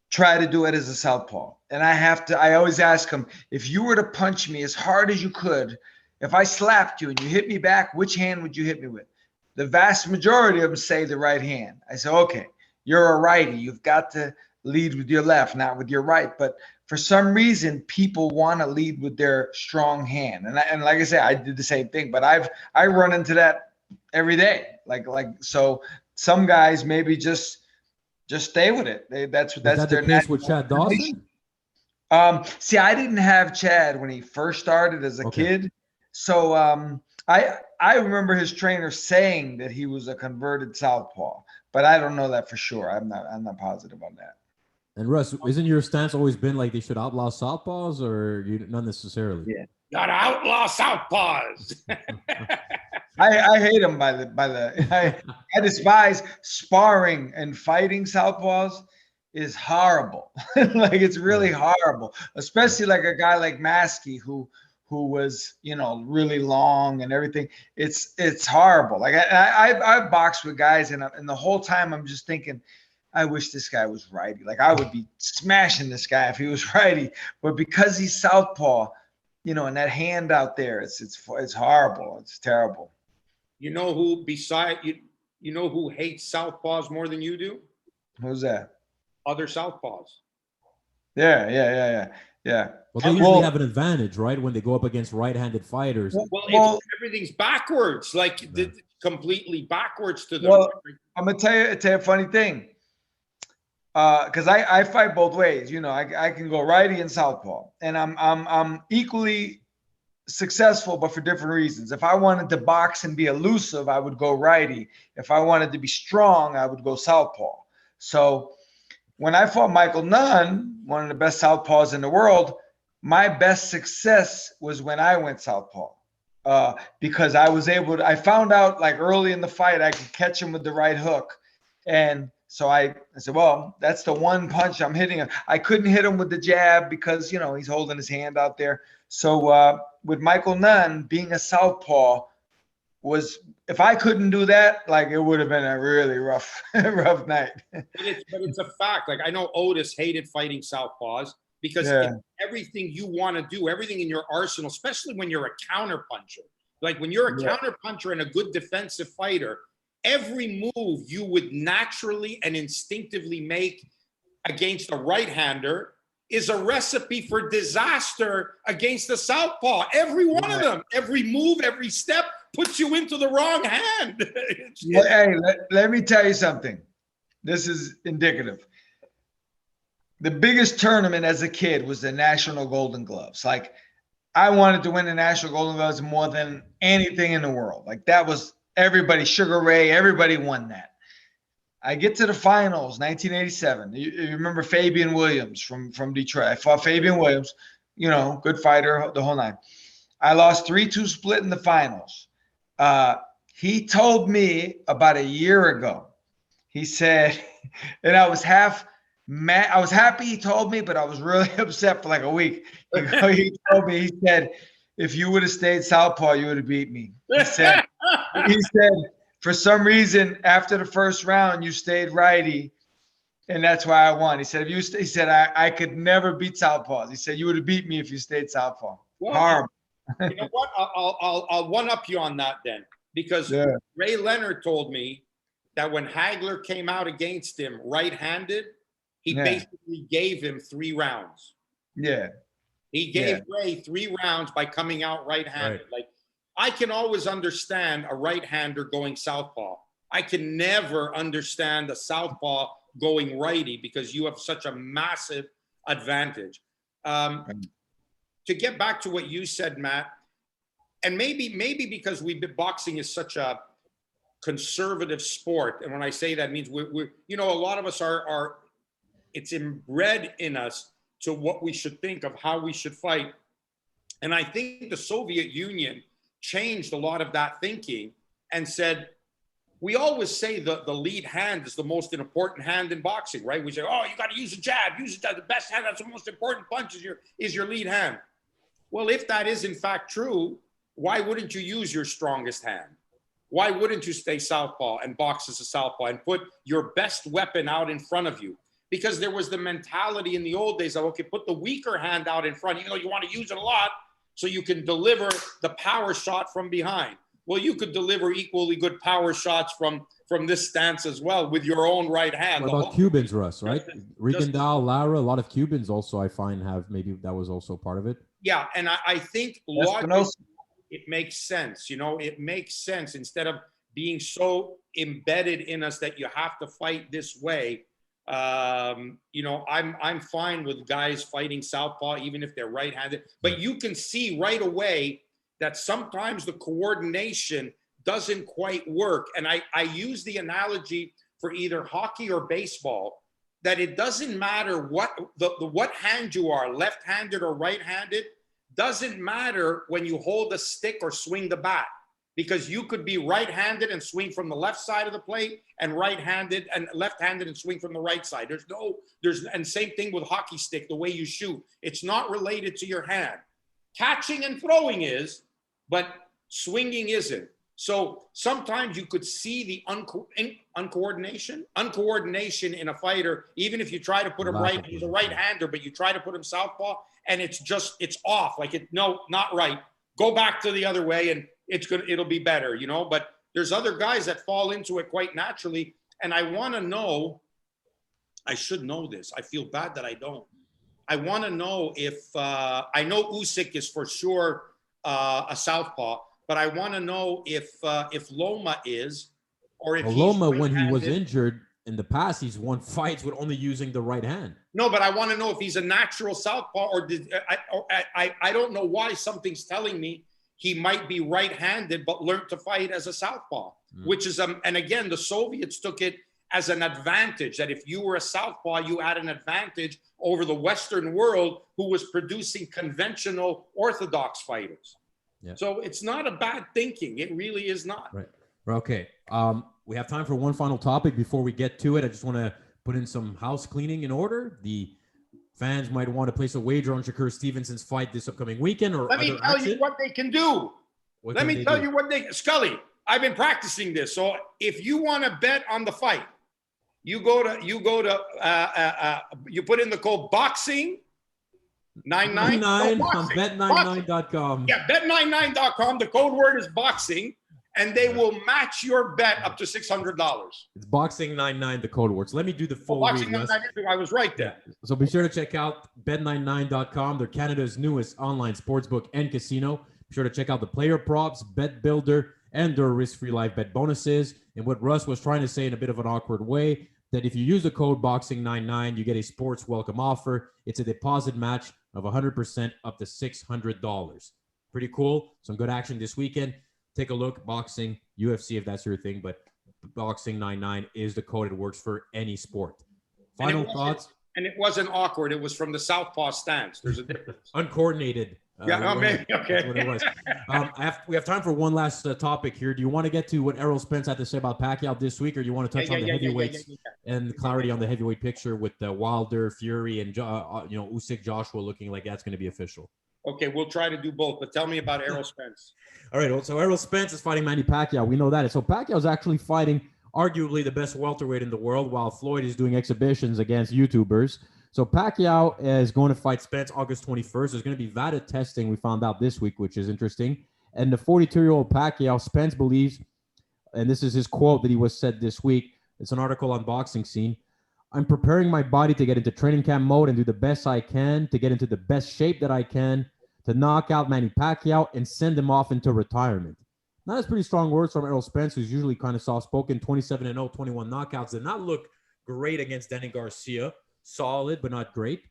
try to do it as a southpaw. And I always ask them, if you were to punch me as hard as you could, if I slapped you and you hit me back, which hand would you hit me with? The vast majority of them say the right hand. I say, okay, you're a righty. You've got to lead with your left, not with your right. But for some reason, people want to lead with their strong hand. And like I said, I did the same thing, but I run into that every day. So some guys maybe just stay with it. That's their case with Chad Dawson. See, I didn't have Chad when he first started as a kid. So I remember his trainer saying that he was a converted southpaw, but I don't know that for sure. I'm not positive on that. And Russ, isn't your stance always been like they should outlaw southpaws, or not necessarily? Yeah, gotta outlaw southpaws. I hate them I despise sparring and fighting southpaws. Is horrible. Like, it's really horrible, especially like a guy like Maskey who was, really long and everything. It's horrible. Like I've boxed with guys and the whole time I'm just thinking, I wish this guy was righty. Like I would be smashing this guy if he was righty, but because he's southpaw, you know, and that hand out there, it's horrible. It's terrible. You know who you know who hates southpaws more than you do? Who's that? Other southpaws. Yeah. Well, they usually have an advantage, right? When they go up against right-handed fighters. Well, everything's backwards, like completely backwards to them. Well, I'm gonna tell you a funny thing. Because I fight both ways. You know, I can go righty and southpaw, and I'm equally successful, but for different reasons. If I wanted to box and be elusive, I would go righty. If I wanted to be strong, I would go southpaw. So when I fought Michael Nunn, one of the best southpaws in the world, my best success was when I went southpaw. Because I found out like early in the fight, I could catch him with the right hook. And so I said, well, that's the one punch I'm hitting him. I couldn't hit him with the jab because, you know, he's holding his hand out there. So with Michael Nunn, being a southpaw was, if I couldn't do that, like it would have been a really rough night. But it's a fact. Like I know Otis hated fighting southpaws because everything you want to do, everything in your arsenal, especially when you're a counter puncher. Like when you're a counter puncher and a good defensive fighter, every move you would naturally and instinctively make against a right-hander is a recipe for disaster against the southpaw. Every one of them, every move, every step puts you into the wrong hand. Hey, let me tell you something. This is indicative. The biggest tournament as a kid was the National Golden Gloves. Like, I wanted to win the National Golden Gloves more than anything in the world. Like, that was everybody, Sugar Ray, everybody won that. I get to the finals, 1987. You remember Fabian Williams from Detroit. I fought Fabian Williams, you know, good fighter, the whole nine. I lost 3-2 split in the finals. He told me about a year ago. He said, and I was I was happy he told me, but I was really upset for like a week. He told me, he said, if you would have stayed southpaw, you would have beat me. He said, for some reason, after the first round, you stayed righty, and that's why I won. He said, he said, I could never beat southpaws. He said, you would have beat me if you stayed southpaw. Well, horrible. You know what? I'll one-up you on that then, because Ray Leonard told me that when Hagler came out against him right-handed, he basically gave him 3 rounds. Yeah. He gave Ray 3 rounds by coming out right-handed. Like, I can always understand a right-hander going southpaw. I can never understand a southpaw going righty because you have such a massive advantage. To get back to what you said, Matt, and maybe because boxing is such a conservative sport, and when I say that, it means we're you know, a lot of us are it's inbred in us to what we should think of how we should fight. And I think the Soviet Union changed a lot of that thinking and said, we always say the lead hand is the most important hand in boxing, right? We say, oh, you got to use a jab, the best hand, that's the most important punch is your lead hand. Well, if that is in fact true, why wouldn't you use your strongest hand? Why wouldn't you stay southpaw and box as a southpaw and put your best weapon out in front of you? Because there was the mentality in the old days of, okay, put the weaker hand out in front. You know, you want to use it a lot so you can deliver the power shot from behind. Well, you could deliver equally good power shots from this stance as well with your own right hand. What about Cubans, Russ, right? Rigondeaux, Lara, a lot of Cubans also, I find, have maybe that was also part of it. Yeah, and I think logically it makes sense. You know, it makes sense instead of being so embedded in us that you have to fight this way. You know, I'm fine with guys fighting southpaw, even if they're right-handed. But you can see right away that sometimes the coordination doesn't quite work. And I use the analogy for either hockey or baseball, that it doesn't matter what hand you are, left-handed or right-handed, doesn't matter when you hold a stick or swing the bat. Because you could be right-handed and swing from the left side of the plate, and right-handed and left-handed and swing from the right side. And same thing with hockey stick, the way you shoot. It's not related to your hand. Catching and throwing is, but swinging isn't. So sometimes you could see the uncoordination in a fighter, even if you try to put him right. He's a right-hander, but you try to put him southpaw, and it's off. Like no, not right. Go back to the other way, and it'll be better, you know. But there's other guys that fall into it quite naturally, and I want to know. I should know this. I feel bad that I don't. I want to know if I know Usyk is for sure a southpaw. But I want to know if Loma is, or if Loma, when he was injured in the past, he's won fights with only using the right hand. No, but I want to know if he's a natural southpaw, or I don't know why something's telling me he might be right-handed, but learned to fight as a southpaw, which is and again, the Soviets took it as an advantage that if you were a southpaw, you had an advantage over the Western world who was producing conventional orthodox fighters. Yeah. So it's not a bad thinking. It really is not. Right. Okay. We have time for one final topic before we get to it. I just want to put in some house cleaning in order. The fans might want to place a wager on Shakur Stevenson's fight this upcoming weekend. Or let me tell you what they can do. Let me tell you what Scully, I've been practicing this. So if you want to bet on the fight, you put in the code boxing. 99 on bet99.com. Yeah, bet99.com. The code word is boxing, and they will match your bet up to $600. It's boxing99, the code word. So let me do the full read. I was right there. So be sure to check out bet99.com. They're Canada's newest online sportsbook and casino. Be sure to check out the player props, bet builder, and their risk-free live bet bonuses. And what Russ was trying to say in a bit of an awkward way, that if you use the code boxing99, you get a sports welcome offer. It's a deposit match of 100% up to $600. Pretty cool. Some good action this weekend. Take a look. Boxing, UFC, if that's your thing. But boxing99 is the code. It works for any sport. Final thoughts? And it wasn't awkward. It was from the southpaw stance. There's a difference. Uncoordinated. Maybe. Okay. That's what it was. We have time for one last topic here. Do you want to get to what Errol Spence had to say about Pacquiao this week, or do you want to touch on the heavyweights and clarity on the heavyweight picture with Wilder, Fury, and Usyk, Joshua looking like that's going to be official? Okay, we'll try to do both, but tell me about Errol Spence. All right, so Errol Spence is fighting Manny Pacquiao. We know that. So Pacquiao is actually fighting arguably the best welterweight in the world, while Floyd is doing exhibitions against YouTubers. So Pacquiao is going to fight Spence August 21st. There's going to be VADA testing, we found out this week, which is interesting. And the 42-year-old Pacquiao, Spence believes, and this is his quote that he was said this week. It's an article on Boxing Scene. I'm preparing my body to get into training camp mode and do the best I can to get into the best shape that I can to knock out Manny Pacquiao and send him off into retirement. Now, that's pretty strong words from Errol Spence, who's usually kind of soft-spoken, 27-0, 21 knockouts. Did not look great against Danny Garcia. Solid, but not great.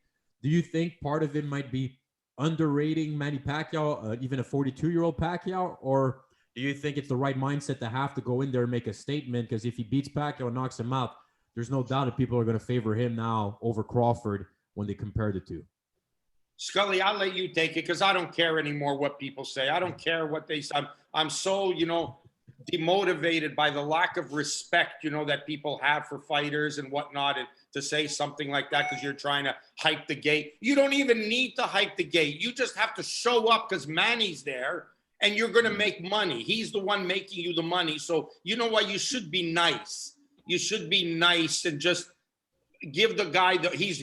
Do you think part of it might be underrating Manny Pacquiao, even a 42-year-old Pacquiao? Or do you think it's the right mindset to have to go in there and make a statement? Because if he beats Pacquiao and knocks him out, there's no doubt that people are going to favor him now over Crawford when they compare the two. Scully, I'll let you take it because I don't care anymore what people say. I don't care what they say. I'm so, demotivated by the lack of respect, that people have for fighters and whatnot, and to say something like that because you're trying to hype the gate. You don't even need to hype the gate. You just have to show up because Manny's there and you're going to make money. He's the one making you the money. So you know what? You should be nice. You should be nice and just give the guy he's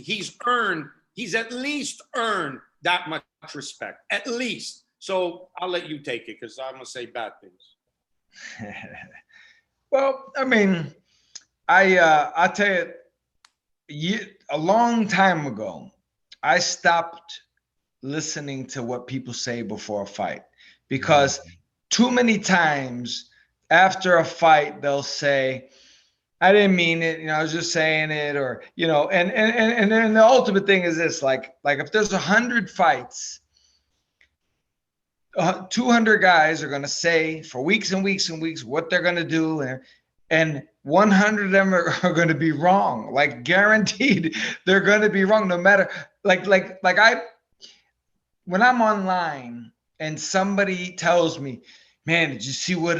at least earned that much respect, at least. So I'll let you take it because I'm going to say bad things. Well, I mean, I'll tell you, a long time ago, I stopped listening to what people say before a fight because too many times after a fight, they'll say, I didn't mean it, I was just saying it, or, and then the ultimate thing is this, like if there's 100 fights, 200 guys are going to say for weeks and weeks and weeks what they're going to do, and 100 of them are going to be wrong. Like guaranteed, they're going to be wrong no matter. When I'm online and somebody tells me, man, did you see what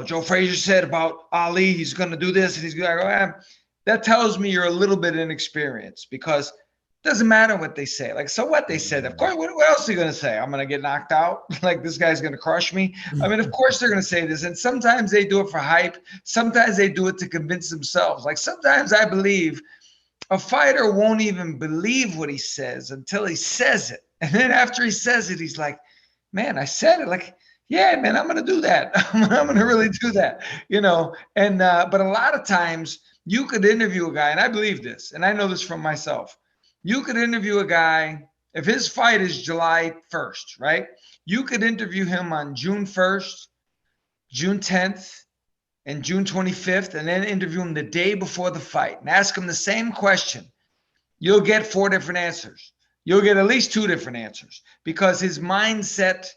Joe Frazier said about Ali? He's going to do this and he's going to go. That tells me you're a little bit inexperienced because Doesn't matter what they say. Like, so what they said. Of course, what else are you going to say? I'm going to get knocked out? Like, this guy's going to crush me? I mean, of course they're going to say this. And sometimes they do it for hype. Sometimes they do it to convince themselves. Like, sometimes I believe a fighter won't even believe what he says until he says it. And then after he says it, he's like, man, I said it. Like, yeah, man, I'm going to do that. I'm going to really do that, you know? And, but a lot of times you could interview a guy, and I believe this, and I know this from myself. You could interview a guy, if his fight is July 1st, right? You could interview him on June 1st, June 10th, and June 25th, and then interview him the day before the fight and ask him the same question. You'll get 4 different answers. You'll get at least 2 different answers because his mindset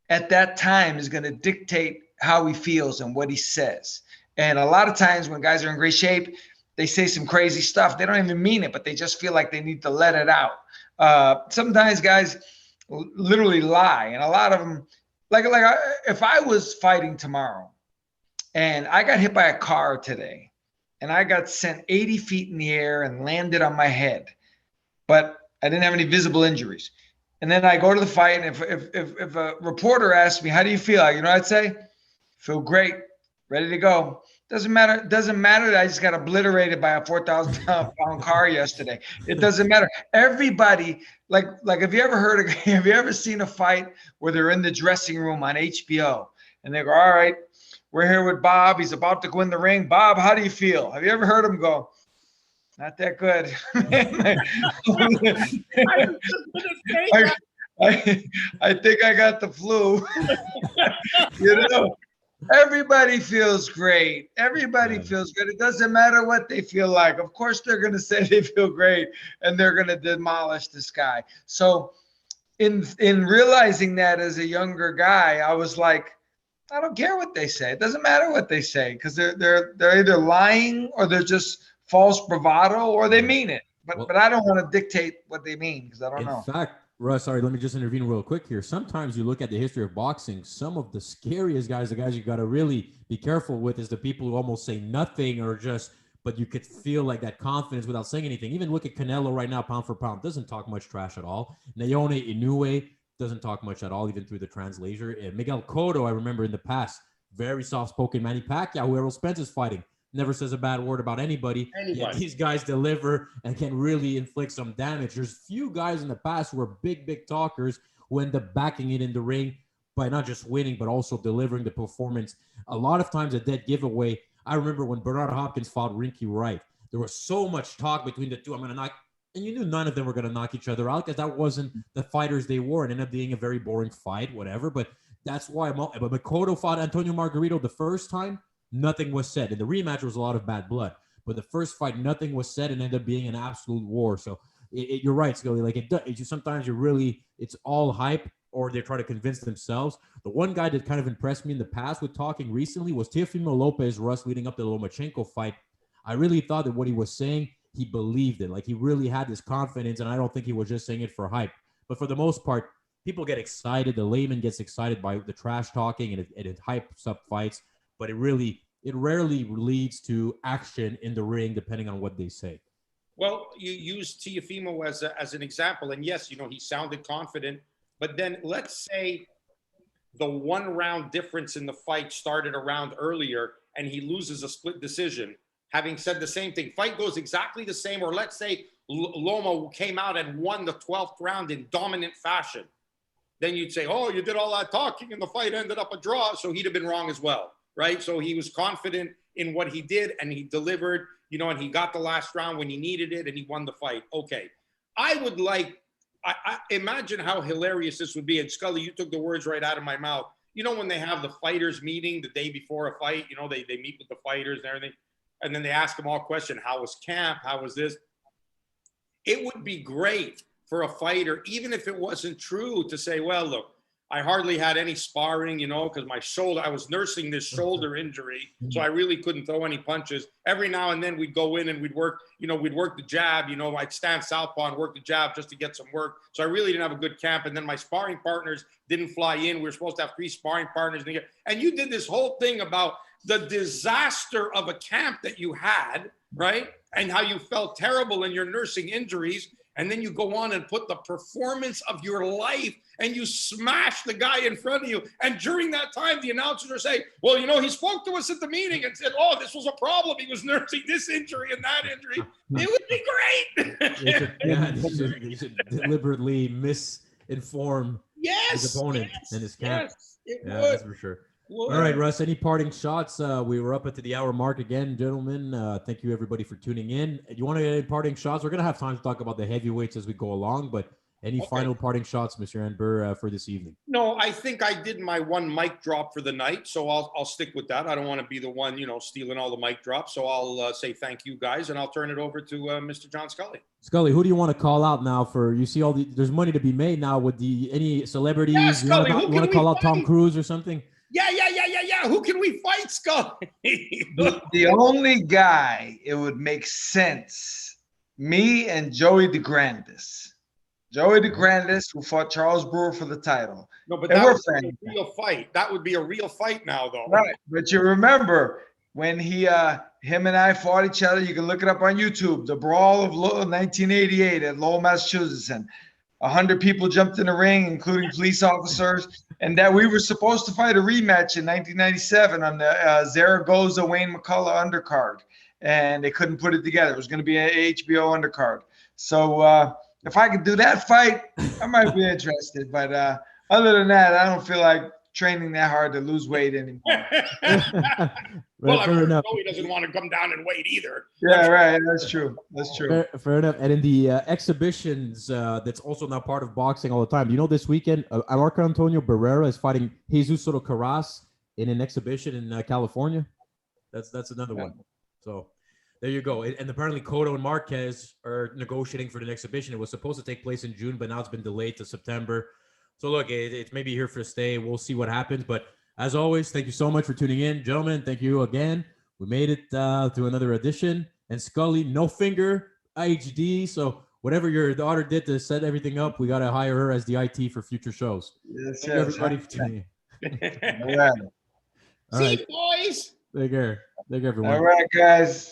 at that time is going to dictate how he feels and what he says. And a lot of times when guys are in great shape, they say some crazy stuff. They don't even mean it, but they just feel like they need to let it out. Sometimes guys literally lie, and a lot of them, if I was fighting tomorrow and I got hit by a car today and I got sent 80 feet in the air and landed on my head, but I didn't have any visible injuries. And then I go to the fight, and if a reporter asks me, how do you feel? You know, I'd say, feel great, ready to go. Doesn't matter. Doesn't matter that I just got obliterated by a 4,000-pound car yesterday. It doesn't matter. Everybody, like, have you ever seen a fight where they're in the dressing room on HBO and they go, all right, we're here with Bob. He's about to go in the ring. Bob, how do you feel? Have you ever heard him go, not that good? I think I got the flu. You know, everybody feels great. Everybody feels good. It doesn't matter what they feel like. Of course, they're going to say they feel great and they're going to demolish this guy. So in realizing that as a younger guy, I was like, I don't care what they say. It doesn't matter what they say because they're either lying or they're just false bravado or they mean it. But I don't want to dictate what they mean because I don't know. In fact, Russ, sorry, let me just intervene real quick here. Sometimes you look at the history of boxing, some of the scariest guys, the guys you got to really be careful with is the people who almost say nothing or just, but you could feel like that confidence without saying anything. Even look at Canelo right now, pound for pound, doesn't talk much trash at all. Naone Inoue doesn't talk much at all, even through the translator. And Miguel Cotto, I remember in the past, very soft-spoken. Manny Pacquiao, who Errol Spence is fighting, never says a bad word about anybody. Yet these guys deliver and can really inflict some damage. There's few guys in the past who are big talkers who end up backing it in the ring by not just winning, but also delivering the performance. A lot of times a dead giveaway. I remember when Bernard Hopkins fought Rinky Wright. There was so much talk between the two. I'm going to knock. And you knew none of them were going to knock each other out because that wasn't the fighters they were. It ended up being a very boring fight, whatever. But that's why but Cotto fought Antonio Margarito the first time. Nothing was said. In the rematch, there was a lot of bad blood. But the first fight, nothing was said and ended up being an absolute war. So you're right, Scully. Like sometimes it's all hype or they try to convince themselves. The one guy that kind of impressed me in the past with talking recently was Teofimo Lopez, Russ, leading up to the Lomachenko fight. I really thought that what he was saying, he believed it. Like he really had this confidence, and I don't think he was just saying it for hype. But for the most part, people get excited. The layman gets excited by the trash talking, and it hypes up fights. But it rarely leads to action in the ring, depending on what they say. Well, you use Teofimo as an example, and yes, he sounded confident. But then let's say the 1 round difference in the fight started a round earlier, and he loses a split decision. Having said the same thing, fight goes exactly the same, or let's say Loma came out and won the 12th round in dominant fashion. Then you'd say, oh, you did all that talking and the fight ended up a draw, so he'd have been wrong as well. Right? So he was confident in what he did and he delivered, and he got the last round when he needed it and he won the fight. Okay. I would I imagine how hilarious this would be. And Scully, you took the words right out of my mouth. When they have the fighters meeting the day before a fight, they meet with the fighters and everything. And then they ask them all questions. How was camp? How was this? It would be great for a fighter, even if it wasn't true, to say, well, look, I hardly had any sparring, because my shoulder, I was nursing this shoulder injury. So I really couldn't throw any punches. Every now and then we'd go in and we'd work the jab, I'd stand southpaw and work the jab just to get some work. So I really didn't have a good camp. And then my sparring partners didn't fly in. We were supposed to have 3 sparring partners. And you did this whole thing about the disaster of a camp that you had, right? and how you felt terrible and you're nursing injuries. And then you go on and put the performance of your life and you smash the guy in front of you. And during that time, the announcers are saying, well, you know, he spoke to us at the meeting and said, oh, this was a problem. He was nursing this injury and that injury. It would be great. He should deliberately misinform his opponent and his camp. Yes, that's for sure. All right, Russ, any parting shots? We were up at the hour mark again, gentlemen. Thank you, everybody, for tuning in. You want to get any parting shots? We're going to have time to talk about the heavyweights as we go along, but any final parting shots, Mr. Anber, for this evening? No, I think I did my one mic drop for the night, so I'll stick with that. I don't want to be the one, stealing all the mic drops, so I'll say thank you, guys, and I'll turn it over to Mr. John Scully. Scully, who do you want to call out now for? You see there's money to be made now with any celebrities. Yeah, Scully, you want to call out Tom Cruise or something? Yeah. Who can we fight, Scully? The only guy it would make sense, me and Joey DeGrandis. Joey DeGrandis, who fought Charles Brewer for the title. No, but that would be a real fight. That would be a real fight now, though. Right, but you remember when him and I fought each other. You can look it up on YouTube. The Brawl of 1988 at Lowell, Massachusetts, and 100 people jumped in the ring, including police officers, and that we were supposed to fight a rematch in 1997 on the Zaragoza Wayne McCullough undercard, and they couldn't put it together. It was going to be an HBO undercard. So if I could do that fight, I might be interested. But other than that, I don't feel like training that hard to lose weight anymore. Well, I'm sure Joey doesn't want to come down and weight either. Yeah, right. That's true. Fair enough. And in the exhibitions, that's also now part of boxing all the time. You know, this weekend, Marco Antonio Barrera is fighting Jesus Soto Carras in an exhibition in California. That's another one. So there you go. And apparently Cotto and Marquez are negotiating for the exhibition. It was supposed to take place in June, but now it's been delayed to September. So look, it's maybe here for a stay. We'll see what happens. But as always, thank you so much for tuning in. Gentlemen, thank you again. We made it through another edition. And Scully, no finger, HD. So whatever your daughter did to set everything up, we got to hire her as the IT for future shows. Yes, thank you everybody for tuning in. All right. See you, boys. Take care. Take care, everyone. All right, guys.